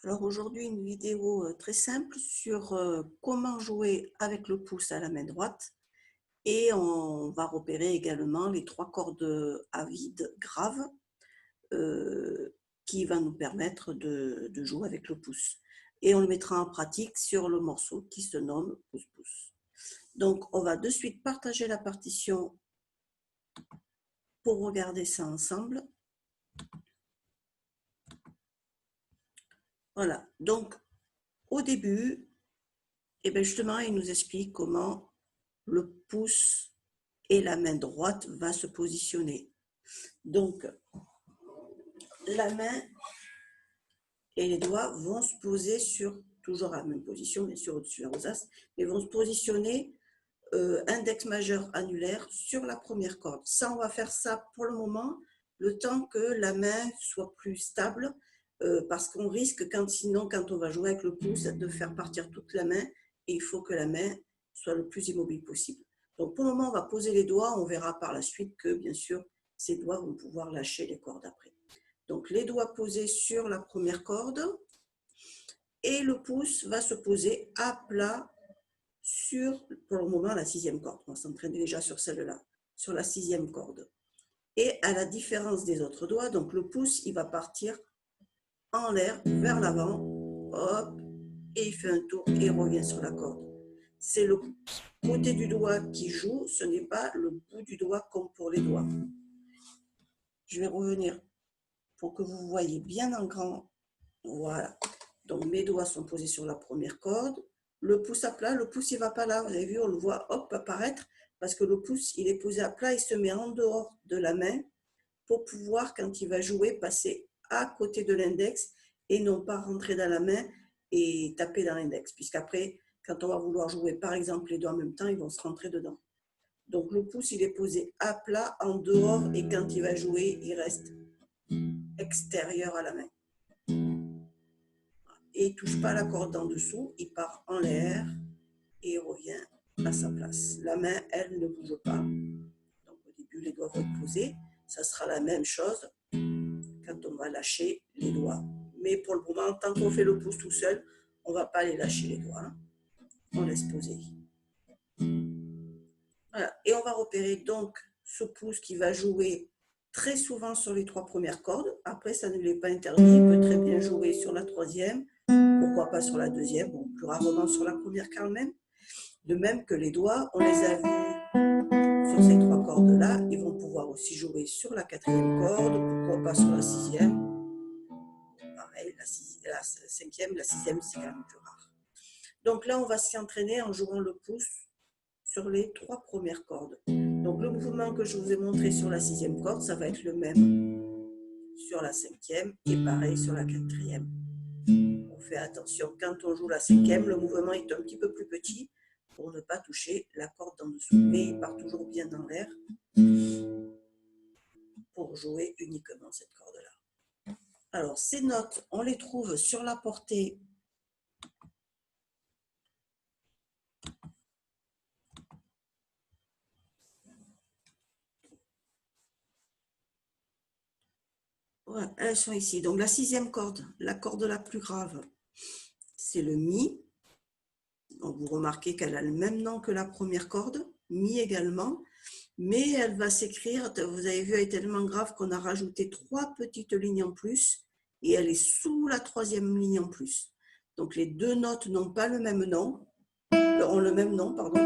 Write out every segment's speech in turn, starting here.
Alors aujourd'hui, une vidéo très simple sur comment jouer avec le pouce à la main droite et on va repérer également les 3 cordes à vide graves euh, qui va nous permettre de jouer avec le pouce. Et on le mettra en pratique sur le morceau qui se nomme pouce-pouce. Donc on va de suite partager la partition pour regarder ça ensemble. Voilà, donc au début, justement, il nous explique comment le pouce et la main droite va se positionner. Donc, la main et les doigts vont se poser sur, toujours la même position, bien sûr au-dessus de la rosace, mais vont se positionner index majeur annulaire sur la première corde. Ça, on va faire ça pour le moment, le temps que la main soit plus stable, parce qu'on risque, sinon, quand on va jouer avec le pouce, de faire partir toute la main, et il faut que la main soit le plus immobile possible. Donc pour le moment, on va poser les doigts, on verra par la suite que, bien sûr, ces doigts vont pouvoir lâcher les cordes après. Donc les doigts posés sur la première corde, et le pouce va se poser à plat sur, pour le moment, la 6e corde. On va s'entraîner déjà sur celle-là, sur la 6e corde. Et à la différence des autres doigts, donc le pouce, il va partir en l'air, vers l'avant, hop, et il fait un tour et il revient sur la corde. C'est le côté du doigt qui joue, ce n'est pas le bout du doigt comme pour les doigts. Je vais revenir pour que vous voyez bien en grand. Voilà. Donc mes doigts sont posés sur la première corde. Le pouce à plat, le pouce il va pas là, vous avez vu, on le voit hop apparaître parce que le pouce il est posé à plat, il se met en dehors de la main pour pouvoir, quand il va jouer, passer à côté de l'index et non pas rentrer dans la main et taper dans l'index, puisqu'après, quand on va vouloir jouer par exemple les doigts en même temps, ils vont se rentrer dedans. Donc le pouce il est posé à plat en dehors et quand il va jouer, il reste extérieur à la main. Et il ne touche pas la corde en dessous, il part en l'air et il revient à sa place. La main, elle, ne bouge pas. Donc au début, les doigts vont être posés. Ça sera la même chose quand on va lâcher les doigts. Mais pour le moment, tant qu'on fait le pouce tout seul, on ne va pas les lâcher les doigts. On laisse poser. Voilà. Et on va repérer donc ce pouce qui va jouer très souvent sur les 3 premières cordes. Après, ça ne lui est pas interdit. Il peut très bien jouer sur la 3e. Pourquoi pas sur la 2e, bon, plus rarement sur la première quand même. De même que les doigts, on les a vus sur ces 3 cordes-là, ils vont pouvoir aussi jouer sur la 4e corde, pourquoi pas sur la 6e. Pareil, la 5e, la 6e, c'est quand même plus rare. Donc là, on va s'y entraîner en jouant le pouce sur les 3 premières cordes. Donc le mouvement que je vous ai montré sur la 6e corde, ça va être le même sur la 5e et pareil sur la 4e. On fait attention, quand on joue la 5e, le mouvement est un petit peu plus petit pour ne pas toucher la corde en dessous. Mais il part toujours bien dans l'air pour jouer uniquement cette corde-là. Alors, ces notes, on les trouve sur la portée voilà, elles sont ici. Donc, la 6e corde, la corde la plus grave, c'est le Mi. Donc, vous remarquez qu'elle a le même nom que la première corde, Mi également. Mais elle va s'écrire, vous avez vu, elle est tellement grave qu'on a rajouté 3 petites lignes en plus et elle est sous la 3e ligne en plus. Donc les 2 notes n'ont pas le même nom, ont le même nom, pardon,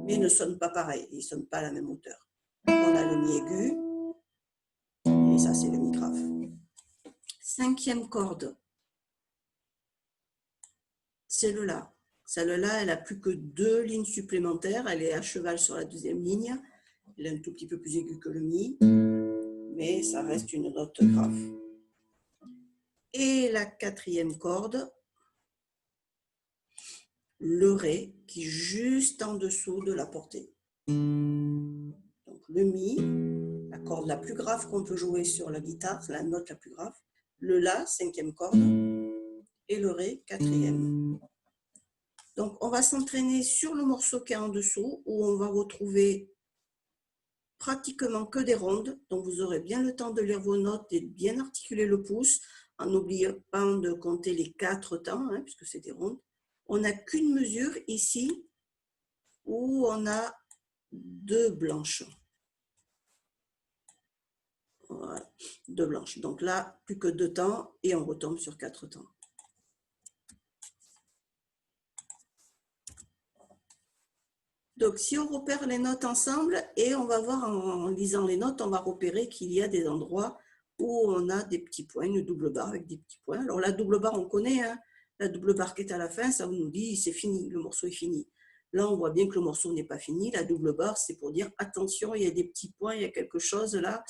mais ne sonnent pas pareil, ils ne sonnent pas à la même hauteur. On a le Mi aigu et ça c'est le Mi grave. 5e corde, c'est le La. Celle-là, elle n'a plus que 2 lignes supplémentaires, elle est à cheval sur la 2e ligne, elle est un tout petit peu plus aiguë que le Mi, mais ça reste une note grave. Et la 4e corde, le Ré, qui est juste en dessous de la portée. Donc le Mi, la corde la plus grave qu'on peut jouer sur la guitare, c'est la note la plus grave. Le La, 5e corde, et le Ré, 4e. Donc on va s'entraîner sur le morceau qui est en dessous, où on va retrouver pratiquement que des rondes. Donc vous aurez bien le temps de lire vos notes et de bien articuler le pouce. en n'oubliant de compter les 4 temps, hein, puisque c'est des rondes. On n'a qu'une mesure ici où on a 2 blanches. Voilà, 2 blanches. Donc là, plus que 2 temps et on retombe sur 4 temps. Donc, si on repère les notes ensemble, et on va voir en lisant les notes, on va repérer qu'il y a des endroits où on a des petits points, une double barre avec des petits points. Alors, la double barre, on connaît, hein, la double barre qui est à la fin, ça nous dit c'est fini, le morceau est fini. Là, on voit bien que le morceau n'est pas fini. La double barre, c'est pour dire attention, il y a des petits points, il y a quelque chose là.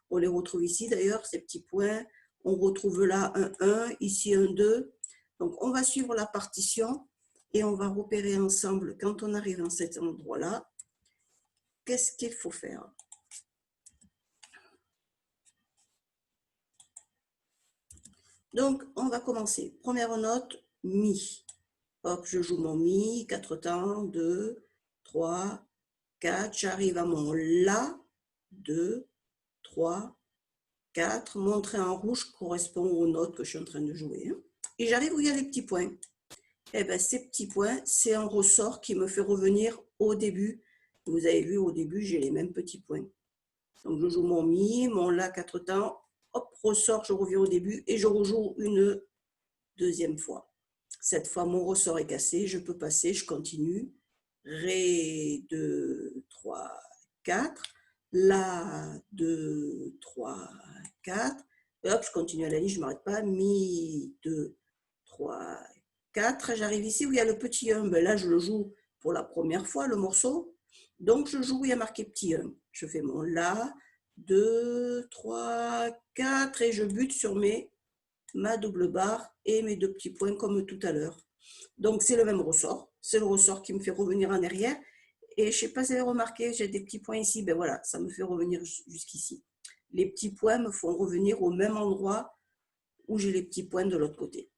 On les retrouve ici d'ailleurs, ces petits points. On retrouve là un 1, ici un 2. Donc, on va suivre la partition. Et on va repérer ensemble, quand on arrive à cet endroit-là, qu'est-ce qu'il faut faire. Donc, on va commencer. Première note, Mi. Hop, je joue mon Mi, 4 temps, 2, 3, 4. J'arrive à mon La, 2, 3, 4. Mon trait en rouge correspond aux notes que je suis en train de jouer. Et j'arrive où il y a les petits points. Eh bien, ces petits points, c'est un ressort qui me fait revenir au début. Vous avez vu, au début, j'ai les mêmes petits points. Donc, je joue mon Mi, mon La, 4 temps. Hop, ressort, je reviens au début et je rejoue une deuxième fois. Cette fois, mon ressort est cassé. Je peux passer, je continue. Ré, 2, 3, 4. La, 2, 3, 4. Et hop, je continue à la ligne, je ne m'arrête pas. Mi, 2, 3, 4. J'arrive ici où il y a le petit 1. Ben là, je le joue pour la première fois, le morceau. Donc, je joue où il y a marqué petit 1. Je fais mon La, 2, 3, 4 et je bute sur ma double barre et mes 2 petits points comme tout à l'heure. Donc, c'est le même ressort. C'est le ressort qui me fait revenir en arrière. Et je ne sais pas si vous avez remarqué, j'ai des petits points ici. Ben voilà, ça me fait revenir jusqu'ici. Les petits points me font revenir au même endroit où j'ai les petits points de l'autre côté.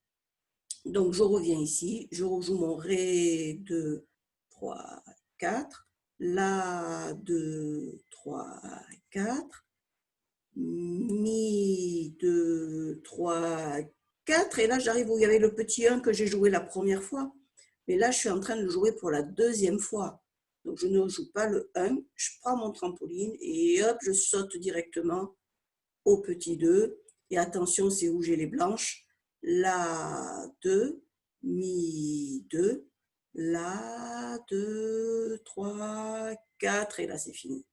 Donc, je reviens ici. Je rejoue mon Ré, 2, 3, 4. La, 2, 3, 4. Mi, 2, 3, 4. Et là, j'arrive où il y avait le petit 1 que j'ai joué la première fois. Mais là, je suis en train de le jouer pour la deuxième fois. Donc, je ne joue pas le 1. Je prends mon trampoline et hop, je saute directement au petit 2. Et attention, c'est où j'ai les blanches. La, 2, Mi, 2. La, 2, 3, 4. Et là, c'est fini.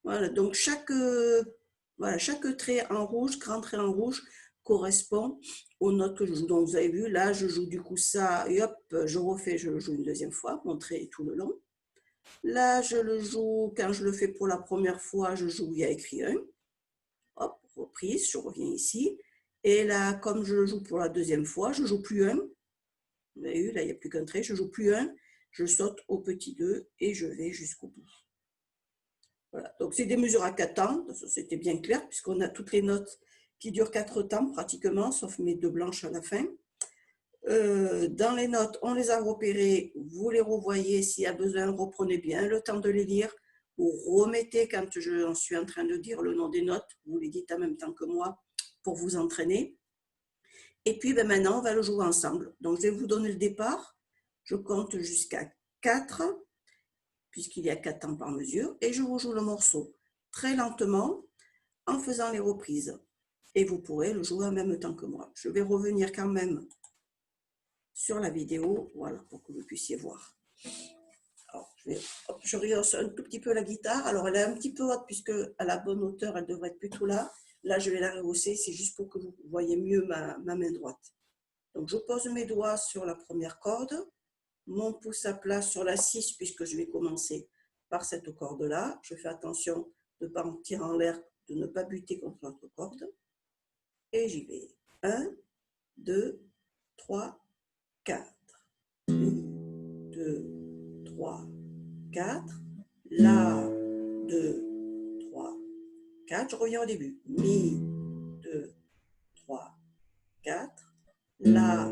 Voilà, donc chaque trait en rouge, grand trait en rouge, correspond aux notes que je joue. Donc vous avez vu, là je joue du coup ça, et hop, je refais, je le joue une deuxième fois, mon trait est tout le long. Là je le joue, quand je le fais pour la première fois, je joue, il y a écrit 1. Hop, reprise, je reviens ici. Et là, comme je le joue pour la deuxième fois, je joue plus 1. Vous avez vu, là il n'y a plus qu'un trait, je joue plus 1, je saute au petit 2 et je vais jusqu'au bout. Voilà. Donc, c'est des mesures à 4 temps, c'était bien clair, puisqu'on a toutes les notes qui durent 4 temps pratiquement, sauf mes 2 blanches à la fin. Dans les notes, on les a repérées, vous les revoyez, s'il y a besoin, reprenez bien le temps de les lire, vous remettez quand je suis en train de dire le nom des notes, vous les dites en même temps que moi pour vous entraîner. Et puis ben maintenant, on va le jouer ensemble. Donc, je vais vous donner le départ, je compte jusqu'à 4, puisqu'il y a 4 temps par mesure, et je rejoue le morceau très lentement en faisant les reprises. Et vous pourrez le jouer en même temps que moi. Je vais revenir quand même sur la vidéo, voilà, pour que vous puissiez voir. Alors, je rehausse un tout petit peu la guitare. Alors, elle est un petit peu haute, puisque à la bonne hauteur, elle devrait être plutôt là. Là, je vais la rehausser, c'est juste pour que vous voyez mieux ma main droite. Donc, je pose mes doigts sur la première corde, mon pouce à plat sur la 6, puisque je vais commencer par cette corde-là. Je fais attention de ne pas en tirer en l'air, de ne pas buter contre l'autre corde. Et j'y vais. 1, 2, 3, 4. 1, 2, 3, 4. La, 2, 3, 4. Je reviens au début. Mi, 2, 3, 4. La,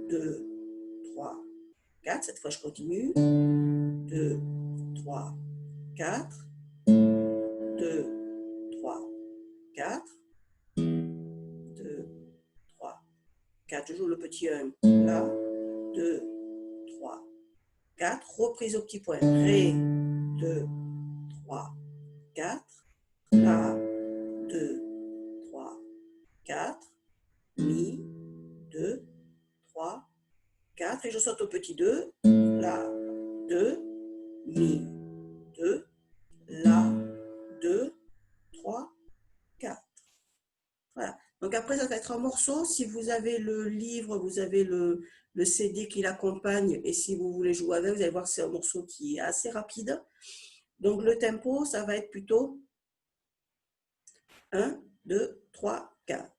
2, 3, 4. Cette fois, je continue. 2, 3, 4. 2, 3, 4. 2, 4. Je joue le petit 1. La, 2, 3, 4. Reprise au petit point. Ré, 2, 3, 4. La, 2, 3, 4. Mi, 2, 3, 4. Et je saute au petit 2. La, 2, mi, 2. La, 2, 3, 4. Voilà. Donc après, ça va être un morceau. Si vous avez le livre, vous avez le CD qui l'accompagne, et si vous voulez jouer avec, vous allez voir que c'est un morceau qui est assez rapide. Donc le tempo, ça va être plutôt 1, 2, 3, 4.